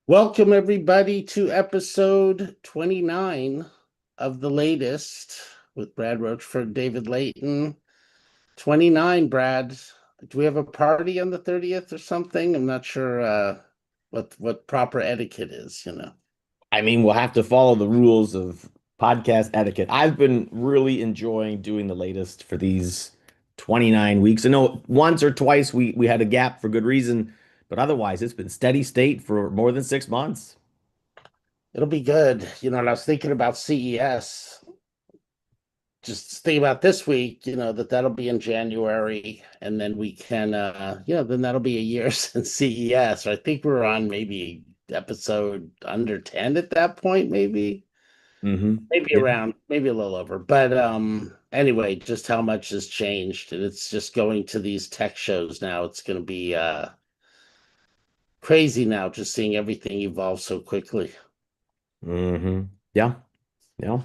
Welcome, everybody, to episode 29 of the latest with Brad Rochefort and David Leighton. 29, Brad. Do we have a party on the 30th or something? I'm not sure what proper etiquette is. I mean, we'll have to follow the rules of podcast etiquette. I've been really enjoying doing the latest for these 29 weeks. I know once or twice we had a gap for good reason, but otherwise it's been steady state for more than 6 months. It'll be good. And I was thinking about CES. Just think about this week, that'll be in January, and then we can then that'll be a year since CES. I think we're on maybe episode under 10 at that point, maybe Yeah. around, maybe a little over. But anyway, just how much has changed. And it's just going to these tech shows now. It's gonna be crazy now, just seeing everything evolve so quickly. hmm Yeah. Yeah.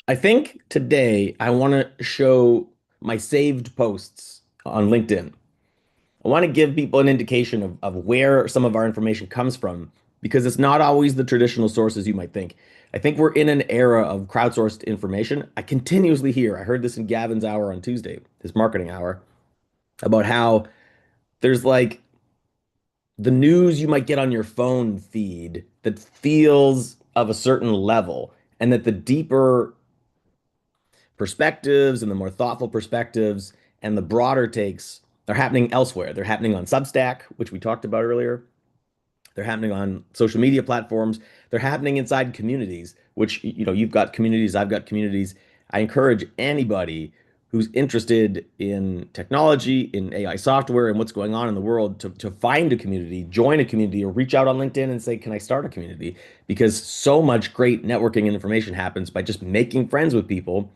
I think today I want to show my saved posts on LinkedIn. I want to give people an indication of where some of our information comes from because it's not always the traditional sources you might think. I think we're in an era of crowdsourced information. I continuously hear, I heard this in Gavin's hour on Tuesday, his marketing hour, about how there's like the news you might get on your phone feed that feels of a certain level, and that the deeper perspectives and the more thoughtful perspectives and the broader takes are happening elsewhere. They're happening on Substack, which we talked about earlier. They're happening on social media platforms. They're happening inside communities, which, you've got communities, I've got communities. I encourage anybody who's interested in technology, in AI software, and what's going on in the world to find a community, join a community, or reach out on LinkedIn and say, can I start a community? Because so much great networking and information happens by just making friends with people.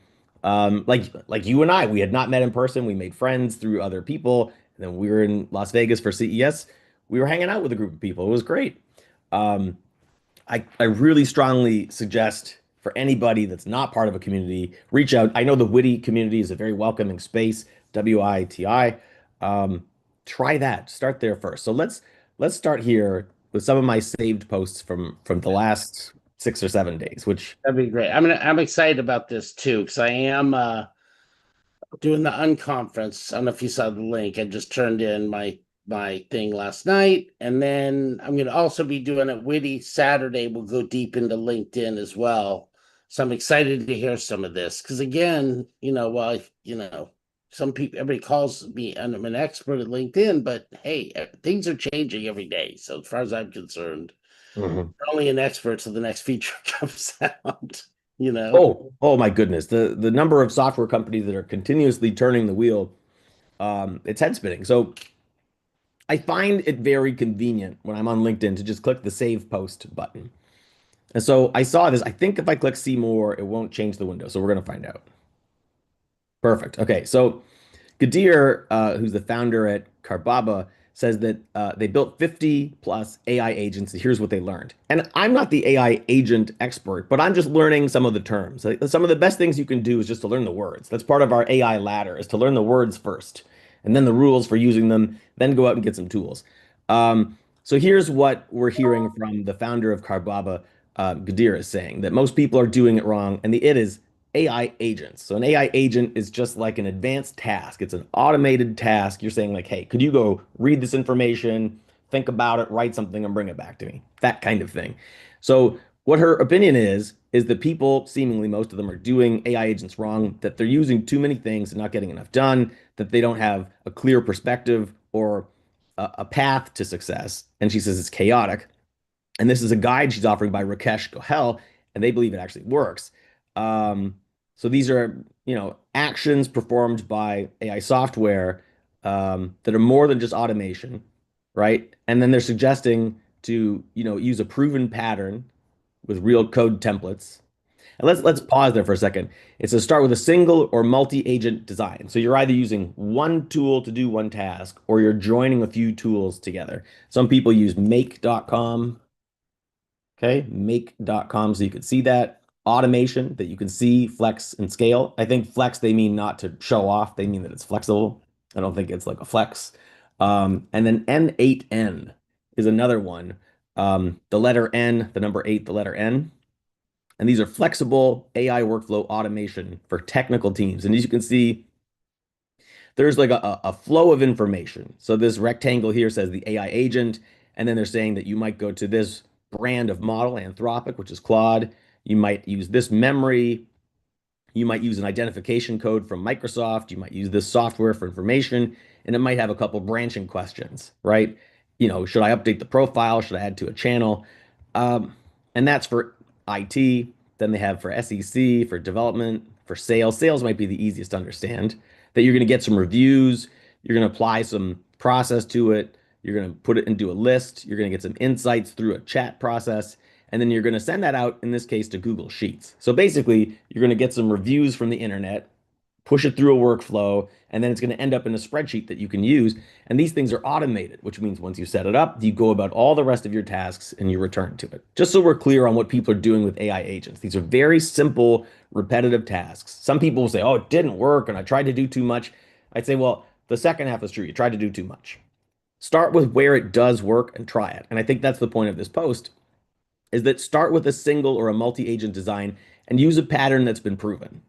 Like you and I, we had not met in person. We made friends through other people. And then we were in Las Vegas for CES. We were hanging out with a group of people. It was great. Um, I really strongly suggest for anybody that's not part of a community, reach out. I know the WITI community is a very welcoming space, WITI. Um, Try that. Start there first. So let's start here with some of my saved posts from the last 6 or 7 days, which That'd be great. I'm excited about this too, because I am doing the unconference. I don't know if you saw the link. I just turned in my thing last night, and then I'm going to also be doing it Witty Saturday. We'll go deep into LinkedIn as well. So I'm excited to hear some of this because again, while some people everybody calls me and I'm an expert at LinkedIn, but hey, things are changing every day. So as far as I'm concerned, Mhm. you're only an expert till the next feature comes out. You know. Oh my goodness. The number of software companies that are continuously turning the wheel, it's head spinning. So I find it very convenient when I'm on LinkedIn to just click the save post button. And so I saw this. I think if I click see more, it won't change the window. So we're going to find out. Perfect. Okay. So Gadir, who's the founder at Carbaba, says that they built 50 plus AI agents. Here's what they learned. And I'm not the AI agent expert, but I'm just learning some of the terms. Like, some of the best things you can do is just to learn the words. That's part of our AI ladder, is to learn the words first, and then the rules for using them, then go out and get some tools. So here's what we're hearing from the founder of Carbaba, Gadir, is saying that most people are doing it wrong, and the it is AI agents. So an AI agent is just like an advanced task. It's an automated task. You're saying like, hey, could you go read this information, think about it, write something, and bring it back to me? That kind of thing. So what her opinion is that people, seemingly most of them, are doing AI agents wrong, that they're using too many things and not getting enough done, that they don't have a clear perspective or a path to success. And she says it's chaotic. And this is a guide she's offering by Rakesh Gohel, and they believe it actually works. Um, so these are, actions performed by AI software that are more than just automation, right? And then they're suggesting to, use a proven pattern with real code templates. And let's pause there for a second. It's to start with a single or multi-agent design. So you're either using one tool to do one task, or you're joining a few tools together. Some people use make.com. Okay, make.com, so you can see that automation that you can see, flex, and scale. I think flex, they mean not to show off, they mean that it's flexible. I don't think it's like a flex. And then N8N is another one. the letter N, the number 8, the letter N. And these are flexible AI workflow automation for technical teams. And as you can see, there's like a flow of information. So this rectangle here says the AI agent, and then they're saying that you might go to this brand of model, Anthropic, which is Claude. You might use this memory. You might use an identification code from Microsoft. You might use this software for information, and it might have a couple branching questions, right? Should I update the profile? Should I add to a channel? Um, and that's for IT. Then they have for SEC, for development, for sales. Sales might be the easiest to understand. That you're going to get some reviews. You're going to apply some process to it. You're going to put it into a list. You're going to get some insights through a chat process. And then you're going to send that out, in this case, to Google Sheets. So basically, you're going to get some reviews from the internet, push it through a workflow, and then it's going to end up in a spreadsheet that you can use. And these things are automated, which means once you set it up, you go about all the rest of your tasks and you return to it. Just so we're clear on what people are doing with AI agents. These are very simple, repetitive tasks. Some people will say, oh, it didn't work and I tried to do too much. I'd say, well, the second half is true. You tried to do too much. Start with where it does work and try it. And I think that's the point of this post is that start with a single or a multi-agent design and use a pattern that's been proven,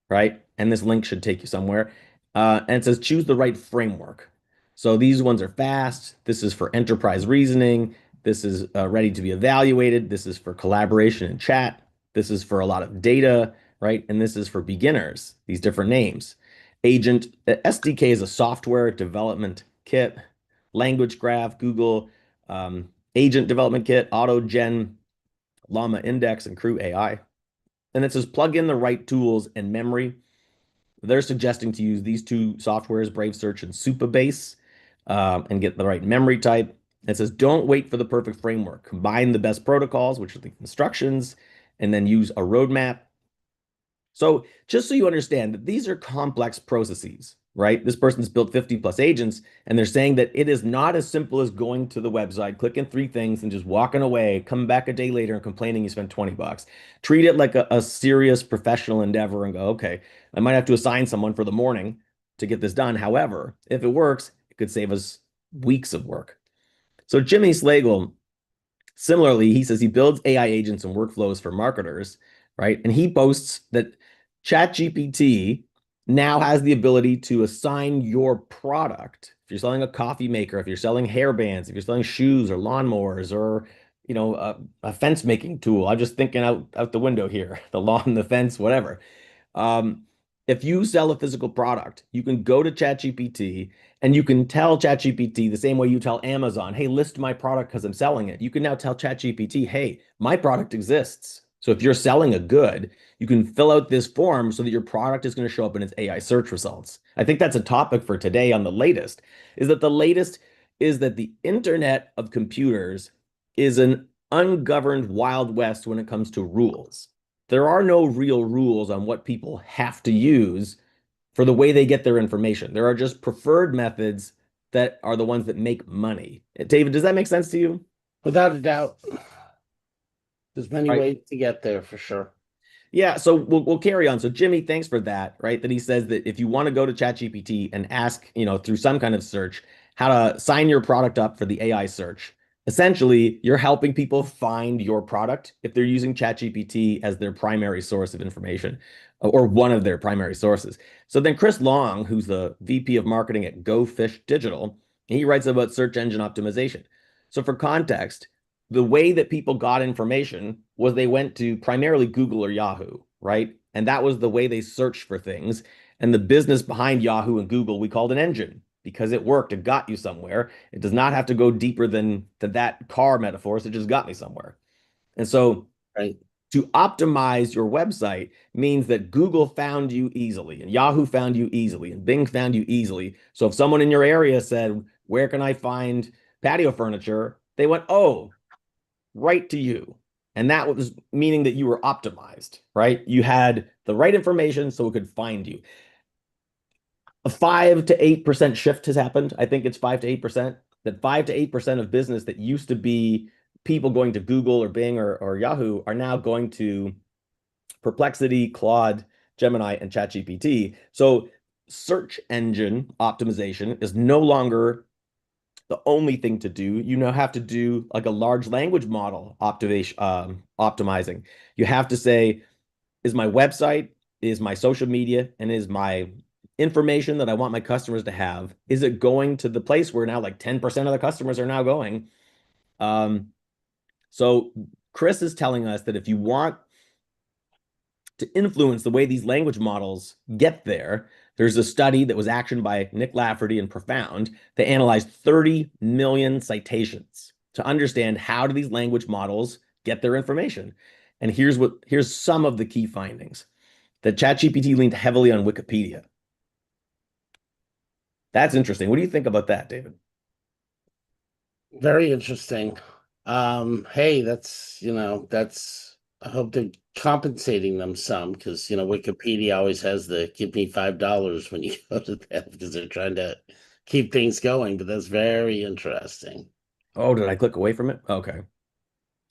right? And this link should take you somewhere. And it says choose the right framework. So these ones are fast. This is for enterprise reasoning. This is ready to be evaluated. This is for collaboration and chat. This is for a lot of data, right? And this is for beginners, these different names. Agent, SDK is a software development kit. Language graph, Google, agent development kit, AutoGen, Llama Index, and Crew AI. And it says plug in the right tools and memory. They're suggesting to use these two softwares, Brave Search and Supabase, and get the right memory type. It says don't wait for the perfect framework. Combine the best protocols, which are the instructions, and then use a roadmap. So just so you understand that these are complex processes, right? This person's built 50 plus agents, and they're saying that it is not as simple as going to the website, clicking 3 things, and just walking away, coming back a day later and complaining you spent 20 bucks. Treat it like a serious professional endeavor and go, okay, I might have to assign someone for the morning to get this done. However, if it works, it could save us weeks of work. So Jimmy Slagle, similarly, he says he builds AI agents and workflows for marketers, right? And he boasts that ChatGPT now has the ability to assign your product. If you're selling a coffee maker, if you're selling hair bands, if you're selling shoes or lawnmowers or a fence making tool. I'm just thinking out the window here, the lawn, the fence, whatever. Um, if you sell a physical product, you can go to ChatGPT and you can tell ChatGPT the same way you tell Amazon, hey, list my product because I'm selling it. You can now tell ChatGPT, hey, my product exists. So if you're selling a good, you can fill out this form so that your product is going to show up in its AI search results. I think that's a topic for today on the latest, is that the Internet of computers is an ungoverned Wild West when it comes to rules. There are no real rules on what people have to use for the way they get their information. There are just preferred methods that are the ones that make money. David, does that make sense to you? Without a doubt. There's many Right. ways to get there for sure. Yeah, so we'll carry on. So Jimmy, thanks for that, right? That he says that if you want to go to ChatGPT and ask, through some kind of search, how to sign your product up for the AI search, essentially you're helping people find your product if they're using ChatGPT as their primary source of information or one of their primary sources. So then Chris Long, who's the VP of marketing at Go Fish Digital, he writes about search engine optimization. So for context, the way that people got information was they went to primarily Google or Yahoo, right? And that was the way they searched for things. And the business behind Yahoo and Google, we called an engine because it worked. It got you somewhere. It does not have to go deeper than that car metaphor. So it just got me somewhere. And so Right. to optimize your website means that Google found you easily and Yahoo found you easily and Bing found you easily. So if someone in your area said, where can I find patio furniture? They went, oh, right to you. And that was meaning that you were optimized, right? You had the right information so it could find you. A 5 to 8% shift has happened. I think it's 5 to 8%. That 5 to 8% of business that used to be people going to Google or Bing or Yahoo are now going to Perplexity, Claude, Gemini, and ChatGPT. So search engine optimization is no longer the only thing to do. You now have to do like a large language model optimizing. You have to say, is my website, is my social media, and is my information that I want my customers to have, is it going to the place where now like 10% of the customers are now going? So Chris is telling us that if you want to influence the way these language models get there, there's a study that was actioned by Nick Lafferty and Profound. They analyzed 30 million citations to understand how do these language models get their information. And here's some of the key findings. That ChatGPT leaned heavily on Wikipedia. That's interesting. What do you think about that, David? Very interesting. Hey, that's I hope they're compensating them some because Wikipedia always has the give me $5 when you go to them because they're trying to keep things going, but that's very interesting. Oh, did I click away from it? Okay.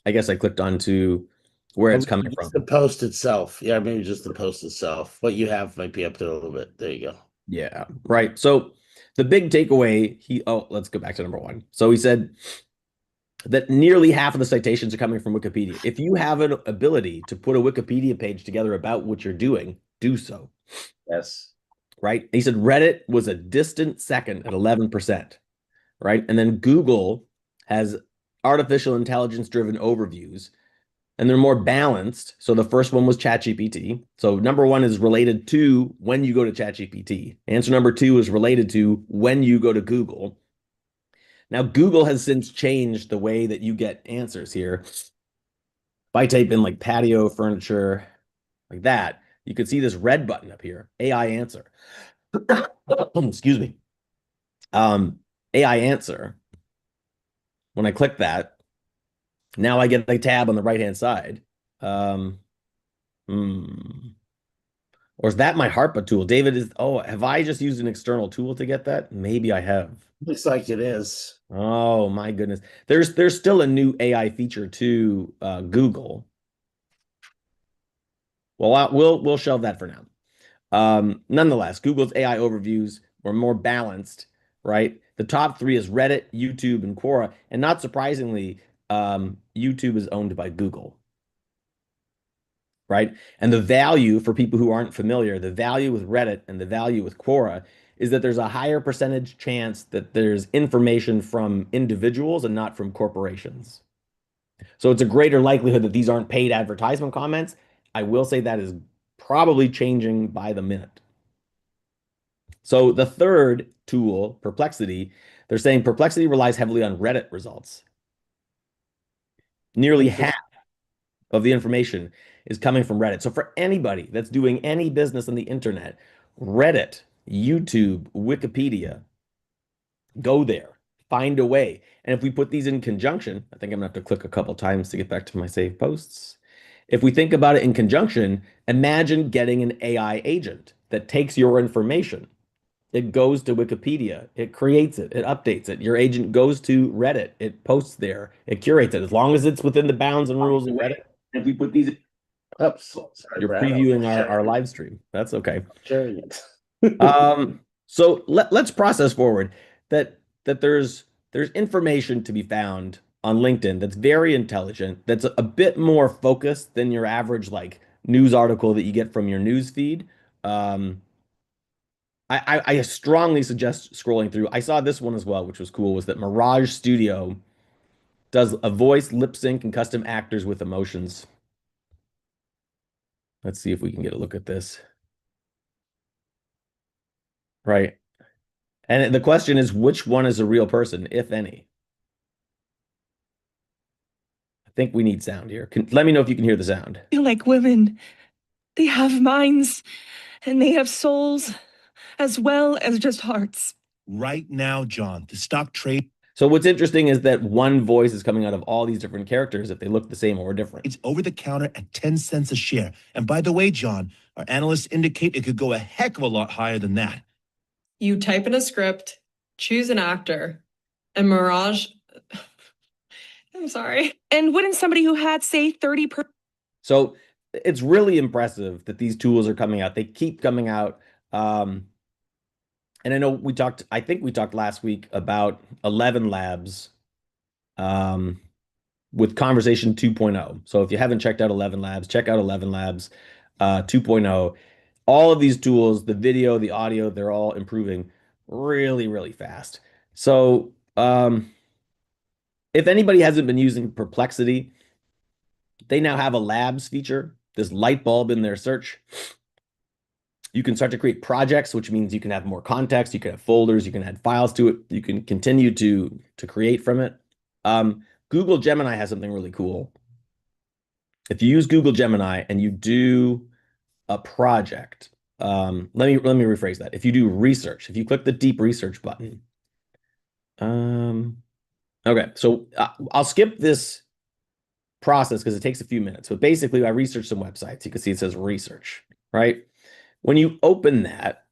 I guess I clicked onto where Or it's coming maybe just from. the post itself. Yeah, maybe just the post itself. What you have might be up there a little bit. There you go. Yeah, right. So the big takeaway, let's go back to number one. So he said that nearly half of the citations are coming from Wikipedia. If you have an ability to put a Wikipedia page together about what you're doing, do so. Yes. Right. He said Reddit was a distant second at 11%. Right. And then Google has artificial intelligence driven overviews and they're more balanced. So the first one was ChatGPT. So number one is related to when you go to ChatGPT. Answer number two is related to when you go to Google. Now, Google has since changed the way that you get answers here. If I type in like patio furniture, like that, you can see this red button up here, AI answer. Excuse me. AI answer. When I click that, now I get a tab on the right-hand side. Um, hmm. Or is that my HARPA tool? Have I just used an external tool to get that? Maybe I have. Looks like it is. Oh my goodness. There's still a new AI feature to Google. Well, we'll shelve that for now. Nonetheless, Google's AI overviews were more balanced, right? The top three is Reddit, YouTube, and Quora. And not surprisingly, YouTube is owned by Google, right? And the value for people who aren't familiar, the value with Reddit and the value with Quora is that there's a higher percentage chance that there's information from individuals and not from corporations. So it's a greater likelihood that these aren't paid advertisement comments. I will say that is probably changing by the minute. So the third tool, Perplexity, they're saying Perplexity relies heavily on Reddit results. Nearly half of the information is coming from Reddit. So for anybody that's doing any business on the internet, Reddit, YouTube, Wikipedia, go there, find a way. And if we put these in conjunction, I think I'm gonna have to click a couple times to get back to my save posts. If we think about it in conjunction, imagine getting an AI agent that takes your information. It goes to Wikipedia, it creates it, it updates it. Your agent goes to Reddit, it posts there, it curates it. As long as it's within the bounds and rules of Reddit. If we put these, Oops, sorry, you're Brad. previewing our live stream. That's okay. Sharing it. So let's process forward that there's information to be found on LinkedIn that's very intelligent, that's a bit more focused than your average like news article that you get from your news feed. Um, I strongly suggest scrolling through. I saw this one as well, which was cool, was that Mirage Studio does a voice, lip sync, and custom actors with emotions. Let's see if we can get a look at this. Right. And the question is, which one is a real person, if any? I think we need sound here. Let me know if you can hear the sound. Feel like women. They have minds and they have souls as well as just hearts. Right now, John, the stock trade. So what's interesting is that one voice is coming out of all these different characters if they look the same or different. It's over the counter at 10 cents a share. And by the way, John, our analysts indicate it could go a heck of a lot higher than that. You type in a script, choose an actor, and Mirage. I'm sorry. And wouldn't somebody who had, say, 30 per. So it's really impressive that these tools are coming out. They keep coming out. And I know I think we talked last week about 11 Labs with Conversation 2.0. So if you haven't checked out 11 Labs, check out 11 Labs 2.0. All of these tools, the video, the audio, they're all improving really, really fast. So if anybody hasn't been using Perplexity, they now have a Labs feature, this light bulb in their search. You can start to create projects, which means you can have more context, you can have folders, you can add files to it, you can continue to create from it. Google Gemini has something really cool. If you use Google Gemini and you do a project, let me rephrase that. If you do research, if you click the deep research button, okay, so I'll skip this process because it takes a few minutes. But basically, I researched some websites. You can see it says research, right? When you open that,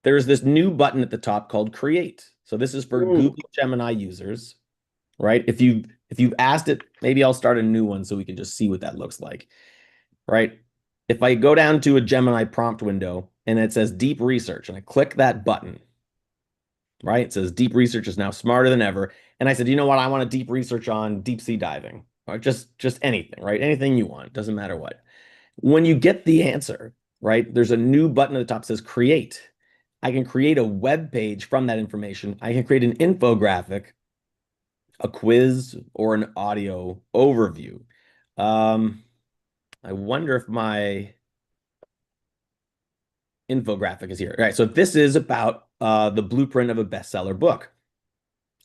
there's this new button at the top called Create. So this is for Google Gemini users, right? If you've asked it, maybe I'll start a new one so we can just see what that looks like, right? If I go down to a Gemini prompt window and it says deep research and I click that button, right? It says deep research is now smarter than ever. And I said, you know what? I want a deep research on deep sea diving or just anything, right? Anything you want, doesn't matter what. When you get the answer, right? There's a new button at the top that says create. I can create a web page from that information. I can create an infographic, a quiz, or an audio overview. I wonder if my infographic is here. All right, so this is about the blueprint of a bestseller book.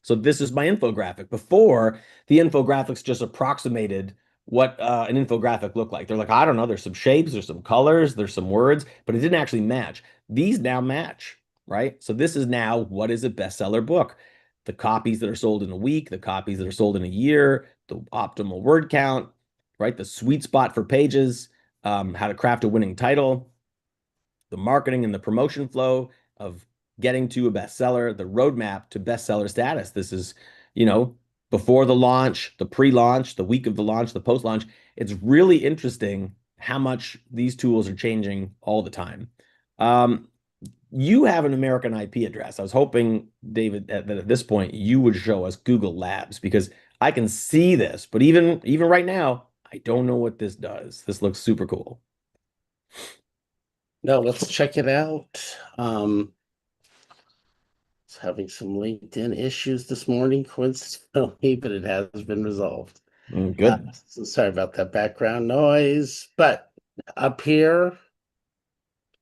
So this is my infographic. Before, the infographics just approximated what an infographic looked like. They're like, I don't know, there's some shapes, there's some colors, there's some words, but it didn't actually match. These now match, right? So this is now what is a bestseller book? The copies that are sold in a week, the copies that are sold in a year, the optimal word count, right? The sweet spot for pages, how to craft a winning title, the marketing and the promotion flow of getting to a bestseller, the roadmap to bestseller status. This is, before the launch, the pre-launch, the week of the launch, the post-launch. It's really interesting how much these tools are changing all the time. You have an American IP address. I was hoping, David, that at this point you would show us Google Labs because I can see this, but even right now, I don't know what this does. This looks super cool. No, let's check it out. It's having some LinkedIn issues this morning, coincidentally, but it has been resolved. Good. So sorry about that background noise, but up here,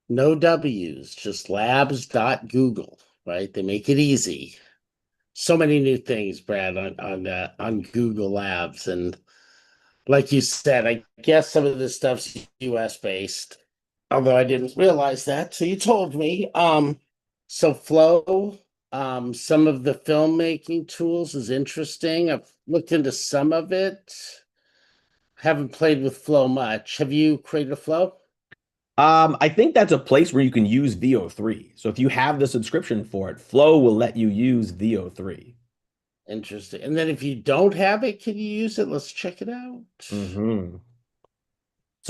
no W's, just labs.google, right? They make it easy. So many new things, Brad, on Google Labs. And like you said, I guess some of this stuff's US based, although I didn't realize that. So you told me. So Flow, some of the filmmaking tools is interesting. I've looked into some of it. Haven't played with Flow much. Have you created a Flow? I think that's a place where you can use VO3. So if you have the subscription for it, Flow will let you use VO3. Interesting. And then if you don't have it, can you use it? Let's check it out. So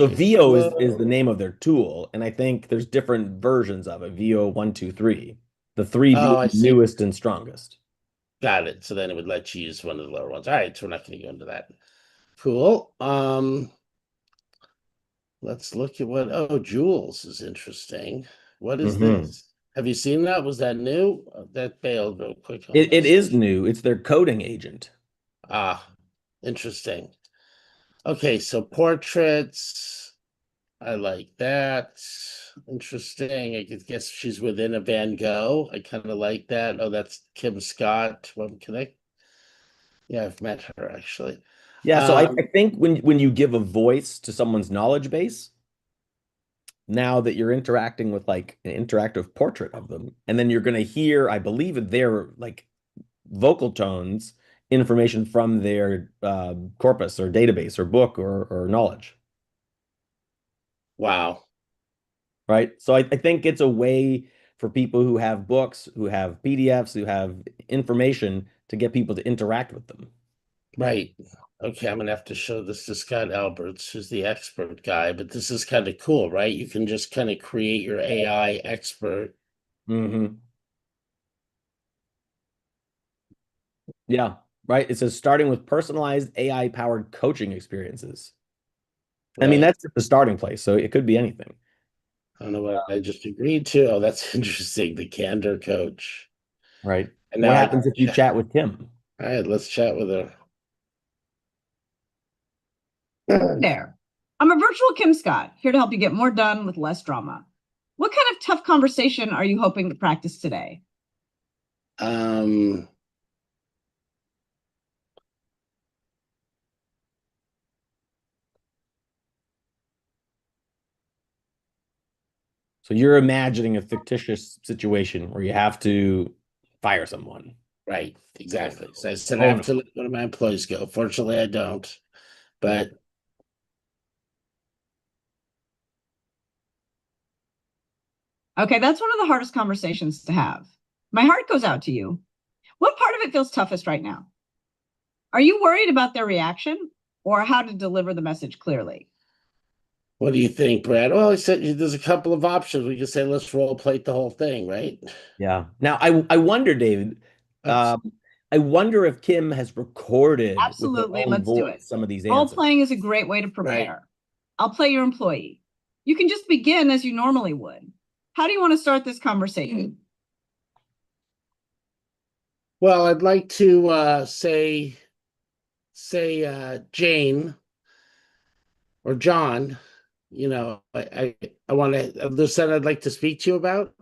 Okay, VO is Flow. the name of their tool, and I think there's different versions of it. VO 1, 2, 3. The 3 Oh, being I the see. newest and strongest. Got it. So then it would let you use one of the lower ones. All right, so we're not going to go into that. Cool. Let's look at what Jules is interesting. What is this? Have you seen that? Was that new? That failed real quick on It us. is new. It's their coding agent. Ah, interesting. Okay, so portraits. I like that. Interesting. I could guess she's within a Van Gogh. I kind of like that. Oh, that's Kim Scott. What can I? Yeah, I've met her actually. Yeah, so I think when you give a voice to someone's knowledge base, now that you're interacting with like an interactive portrait of them, and then you're going to hear, I believe, their like vocal tones, information from their corpus or database or book or knowledge. Wow. Right. So I think it's a way for people who have books, who have PDFs, who have information to get people to interact with them. Right. Okay, I'm gonna have to show this to Scott Alberts, who's the expert guy, but this is kind of cool, right? You can just kind of create your AI expert. Mm-hmm. Yeah, right. It says starting with personalized AI-powered coaching experiences. I mean, Right. that's just the starting place, so it could be anything. I don't know what I just agreed to. Oh, that's interesting. The candor coach. Right. And What now happens if you chat with Kim? all right, let's chat with her. There. I'm a virtual Kim Scott, here to help you get more done with less drama. What kind of tough conversation are you hoping to practice today? Um, So you're imagining a fictitious situation where you have to fire someone. right, exactly. So I said I Oh, have to let one of my employees go. Fortunately, I don't. But Okay, that's one of the hardest conversations to have. My heart goes out to you. What part of it feels toughest right now? Are you worried about their reaction or how to deliver the message clearly? what do you think, Brad? Well, I said there's a couple of options. We could say let's role plate the whole thing, right? yeah. Now I wonder, David. That's I wonder if Kim has recorded with her Absolutely, own let's do it. voice some of these Role answers. playing is a great way to right. prepare. I'll play your employee. You can just begin as you normally would. How do you want to start this conversation? Well, I'd like to say Jane or John. I want to. There's something I'd like to speak to you about.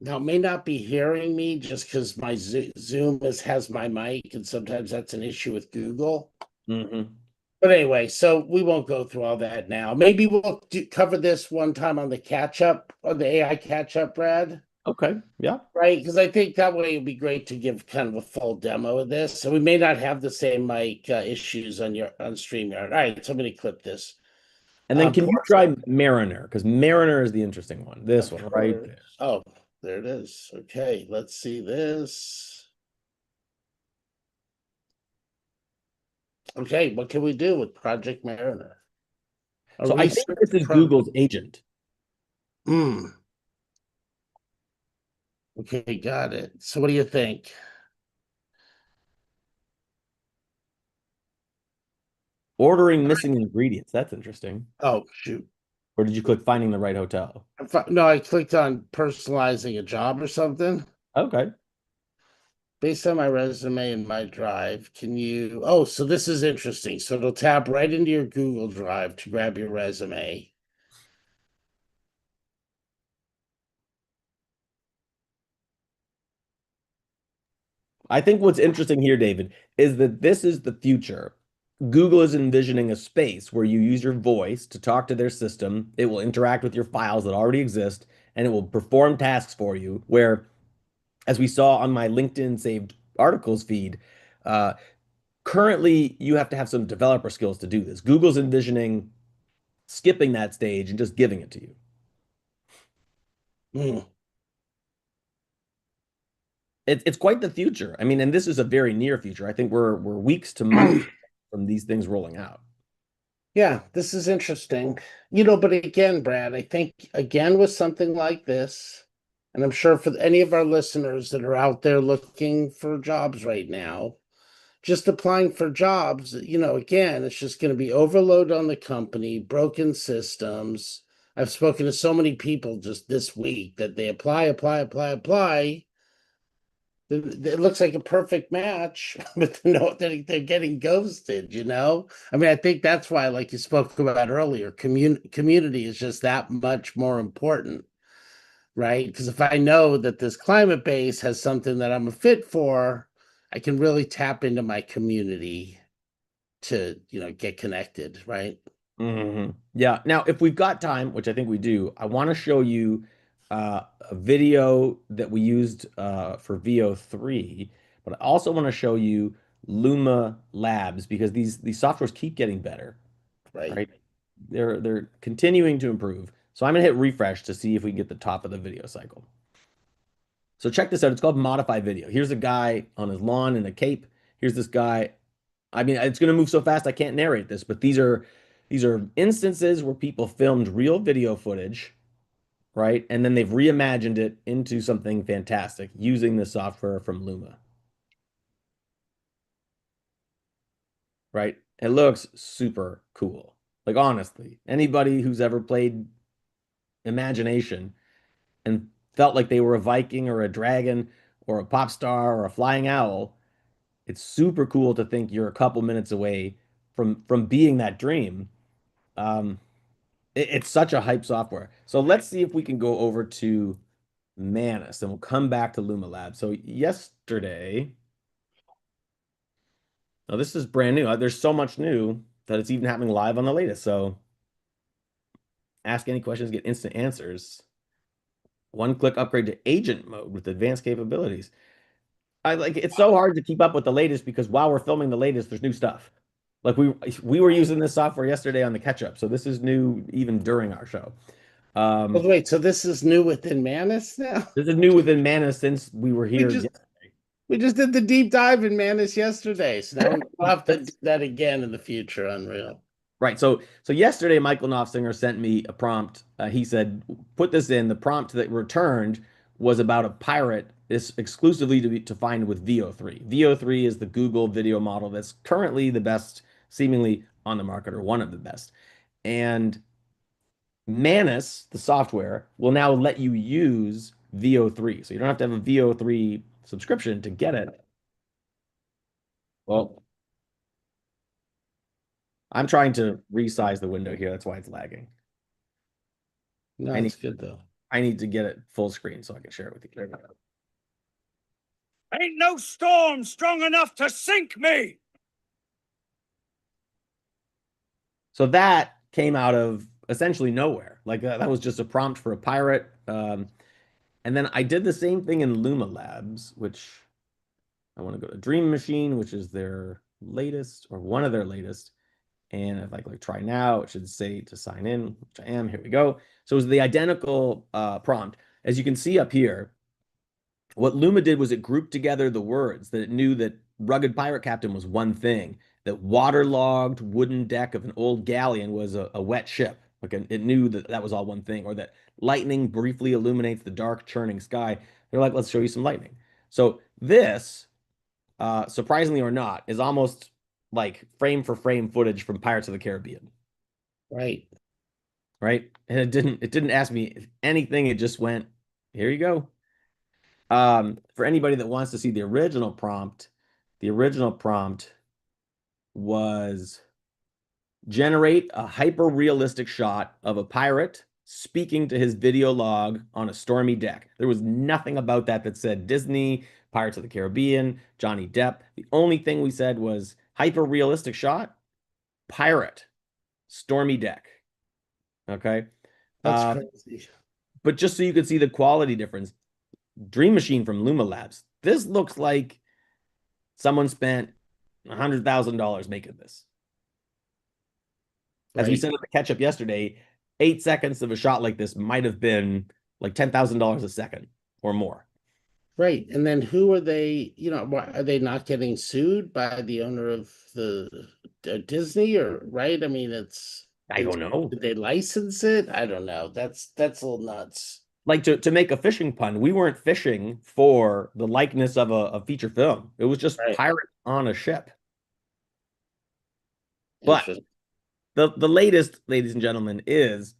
Now, it may not be hearing me just because my Zoom has my mic, and sometimes that's an issue with Google. Mhm. But anyway, so we won't go through all that now. Maybe we'll cover this one time on the catch up, on the AI catch up, Brad. Okay. Yeah. Right? Because I think that way it'd be great to give kind of a full demo of this. So we may not have the same mic issues on StreamYard. All right, so I'm going to clip this. And then can you Poor- try Mariner? Because Mariner is the interesting one. This one right there. Oh, there it is. Okay, let's see this. Okay, what can we do with Project Mariner? A So I think research this is pro- Google's agent. Hmm. Okay, got it. So what do you think? Ordering missing ingredients. That's interesting. Oh, shoot. Or did you click finding the right hotel? No, I clicked on personalizing a job or something. Okay. Based on my resume and my drive, oh, so this is interesting. So it'll tap right into your Google Drive to grab your resume. I think what's interesting here, David, is that this is the future. Google is envisioning a space where you use your voice to talk to their system. It will interact with your files that already exist, and it will perform tasks for you. Where, as we saw on my LinkedIn saved articles feed, uh, currently you have to have some developer skills to do this. Google's envisioning skipping that stage and just giving it to you. Hmm. It's quite the future. I mean, and this is a very near future. I think we're weeks to months from these things rolling out. Yeah, this is interesting. But again, Brad, I think again with something like this, and I'm sure for any of our listeners that are out there looking for jobs right now, just applying for jobs, again, it's just going to be overload on the company, broken systems. I've spoken to so many people just this week that they apply. It looks like a perfect match, but they're getting ghosted. I mean, I think that's why, like you spoke about earlier, community is just that much more important, right? Because if I know that this climate base has something that I'm a fit for, I can really tap into my community to, get connected, right? Yeah. Now, if we've got time, which I think we do, I want to show you a video that we used for VO3, but I also want to show you Luma Labs because these softwares keep getting better, Right. right? They're continuing to improve. So I'm gonna hit refresh to see if we can get the top of the video cycle. So check this out. It's called Modify Video. Here's a guy on his lawn in a cape. Here's this guy. I mean, it's going to move so fast I can't narrate this, but these are instances where people filmed real video footage right? And then they've reimagined it into something fantastic using the software from Luma, right? It looks super cool. Like, honestly, anybody who's ever played Imagination and felt like they were a Viking or a dragon or a pop star or a flying owl, it's super cool to think you're a couple minutes away from being that dream. Um, it's such a hype software. So let's see if we can go over to Manus and we'll come back to Luma Labs. So yesterday, now this is brand new. There's so much new that it's even happening live on the latest. So ask any questions, get instant answers. One-click upgrade to agent mode with advanced capabilities. It's so hard to keep up with the latest because while we're filming the latest, there's new stuff. Like we were using this software yesterday on the catch up, so this is new even during our show. Wait, so this is new within Manus now? This is new within Manus since we were here. We just did the deep dive in Manus yesterday, so now we'll have to do that again in the future. Unreal. Right. So yesterday, Michael Knopfsinger sent me a prompt. He said, "Put this in." The prompt that returned was about a pirate. It's exclusively to find with VO3. VO3 is the Google video model that's currently the best, seemingly on the market, or one of the best. And Manus, the software, will now let you use VO3. So you don't have to have a VO3 subscription to get it. Well, I'm trying to resize the window here. That's why it's lagging. No, it's good though. I need to get it full screen so I can share it with you. There we go. Ain't no storm strong enough to sink me. So that came out of essentially nowhere. Like that was just a prompt for a pirate. And then I did the same thing in Luma Labs, which I want to go to Dream Machine, which is their latest or one of their latest. And if I click try now, it should say to sign in, which I am. Here we go. So it was the identical prompt. As you can see up here, what Luma did was it grouped together the words that it knew that rugged pirate captain was one thing, that waterlogged wooden deck of an old galleon was a wet ship. Like it knew that that was all one thing, or that lightning briefly illuminates the dark churning sky. They're like, let's show you some lightning. So this, surprisingly or not, is almost like frame for frame footage from Pirates of the Caribbean. Right. Right. And it didn't ask me anything. It just went, here you go. For anybody that wants to see the original prompt was generate a hyper-realistic shot of a pirate speaking to his video log on a stormy deck. There was nothing about that said Disney, Pirates of the Caribbean, Johnny Depp. The only thing we said was hyper-realistic shot, pirate, stormy deck. Okay? That's crazy. But just so you could see the quality difference, Dream Machine from Luma Labs. This looks like someone spent $100,000 making this. As we said in the catch up yesterday, 8 seconds of a shot like this might have been like $10,000 a second or more. Right. And then who are they? Are they not getting sued by the owner of the Disney or right? I mean, I don't know. Did they license it? I don't know. That's a little nuts. Like to make a fishing pun, we weren't fishing for the likeness of a feature film. It was just pirate on a ship. But the latest, ladies and gentlemen, is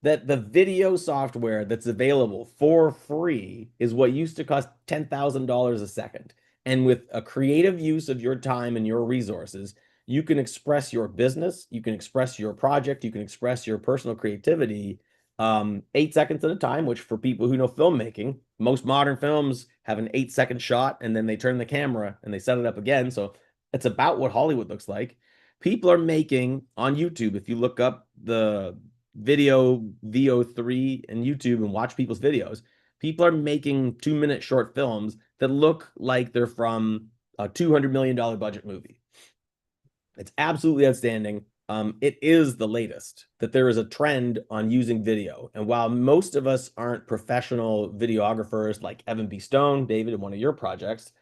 that the video software that's available for free is what used to cost $10,000 a second. And with a creative use of your time and your resources, you can express your business, you can express your project, you can express your personal creativity 8 seconds at a time, which for people who know filmmaking, most modern films have an 8-second shot and then they turn the camera and they set it up again. So it's about what Hollywood looks like. People are making on YouTube, if you look up the video VO3 and YouTube and watch people's videos, people are making 2-minute short films that look like they're from a $200 million budget movie. It's absolutely outstanding. It is the latest that there is a trend on using video. And while most of us aren't professional videographers like Evan B. Stone, David, in one of your projects,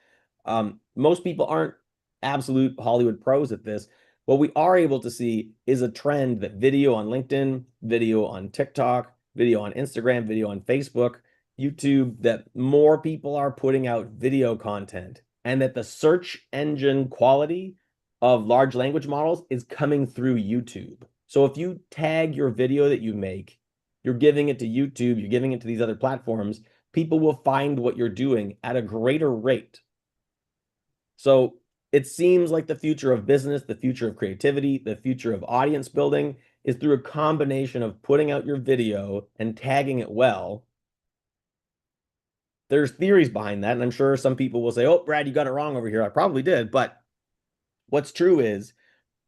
most people aren't absolute Hollywood pros at this. What we are able to see is a trend that video on LinkedIn, video on TikTok, video on Instagram, video on Facebook, YouTube, that more people are putting out video content, and that the search engine quality of large language models is coming through YouTube. So if you tag your video that you make, you're giving it to YouTube, you're giving it to these other platforms, people will find what you're doing at a greater rate. So it seems like the future of business, the future of creativity, the future of audience building is through a combination of putting out your video and tagging it well. There's theories behind that, and I'm sure some people will say, oh, Brad, you got it wrong over here. I probably did, but what's true is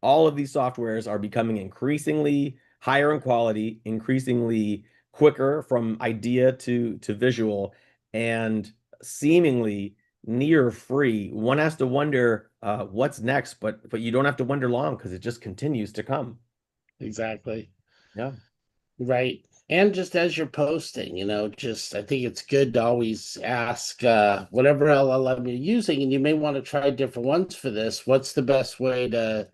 all of these softwares are becoming increasingly higher in quality, increasingly quicker from idea to visual, and seemingly near free. One has to wonder what's next, but you don't have to wonder long because it just continues to come. Exactly. Yeah. Right. And just as you're posting, just I think it's good to always ask whatever LLM you're using, and you may want to try different ones for this. What's the best way to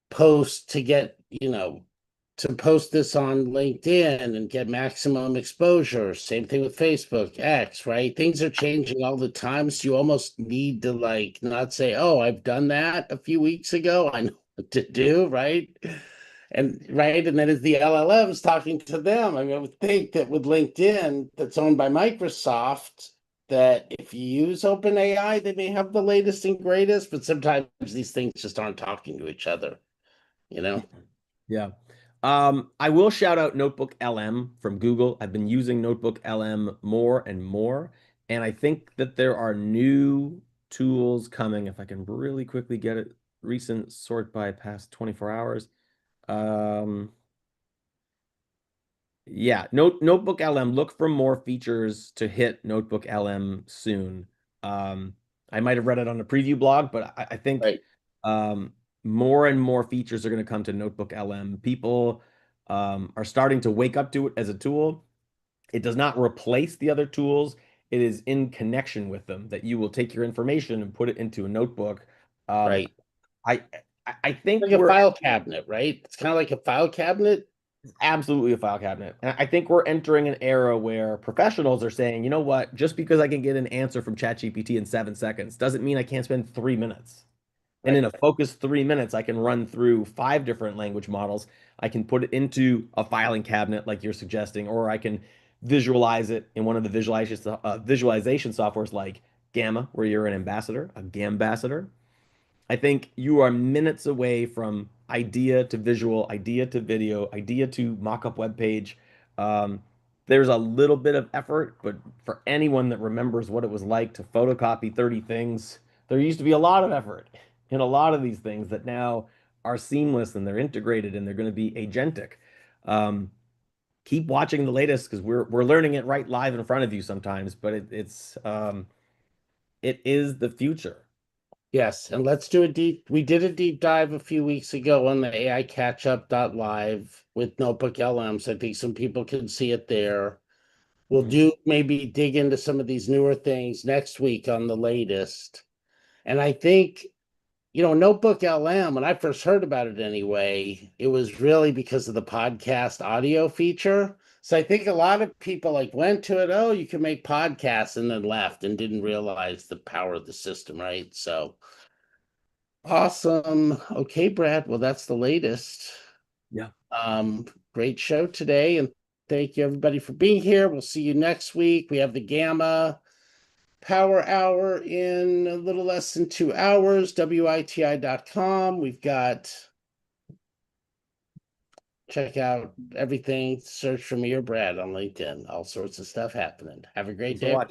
post to get, to post this on LinkedIn and get maximum exposure? Same thing with Facebook, X, right? Things are changing all the time. So you almost need to not say, oh, I've done that a few weeks ago. I know what to do, right? And then it's the LLMs talking to them. I mean, I would think that with LinkedIn, that's owned by Microsoft, that if you use OpenAI, they may have the latest and greatest, but sometimes these things just aren't talking to each other, Yeah. I will shout out Notebook LM from Google. I've been using Notebook LM more and more, and I think that there are new tools coming. If I can really quickly get it, recent sort by past 24 hours. Yeah, Notebook LM, look for more features to hit Notebook LM soon. I might have read it on a preview blog, but I think Right. More and more features are going to come to Notebook LM. People are starting to wake up to it as a tool. It does not replace the other tools. It is in connection with them, that you will take your information and put it into a notebook. Right. I I think Like a we're file cabinet, right? It's kind of like a file cabinet. absolutely a file cabinet. And I think we're entering an era where professionals are saying, you know what, just because I can get an answer from ChatGPT in 7 seconds doesn't mean I can't spend 3 minutes. And in a focused 3 minutes, I can run through 5 different language models. I can put it into a filing cabinet like you're suggesting, or I can visualize it in one of the visualization softwares like Gamma, where you're an ambassador, a Gambassador. I think you are minutes away from idea to visual, idea to video, idea to mock-up web page. There's a little bit of effort, but for anyone that remembers what it was like to photocopy 30 things, there used to be a lot of effort in a lot of these things that now are seamless and they're integrated and they're going to be agentic. Keep watching the latest because we're learning it right live in front of you sometimes, but it is the future. Yes, and let's do we did a deep dive a few weeks ago on the AI catchup.live with Notebook LMs. I think some people can see it there. We'll do maybe dig into some of these newer things next week on the latest. And I think, Notebook LM, when I first heard about it anyway, it was really because of the podcast audio feature. So I think a lot of people went to it, oh, you can make podcasts, and then left and didn't realize the power of the system, right? So awesome. Okay, Brad. Well, that's the latest. Yeah. Great show today, and thank you everybody for being here. We'll see you next week. We have the Gamma Power Hour in a little less than 2 hours, WITI.com. We've got, check out everything, search for me or Brad on LinkedIn, all sorts of stuff happening. Have a great Thanks for day. watching.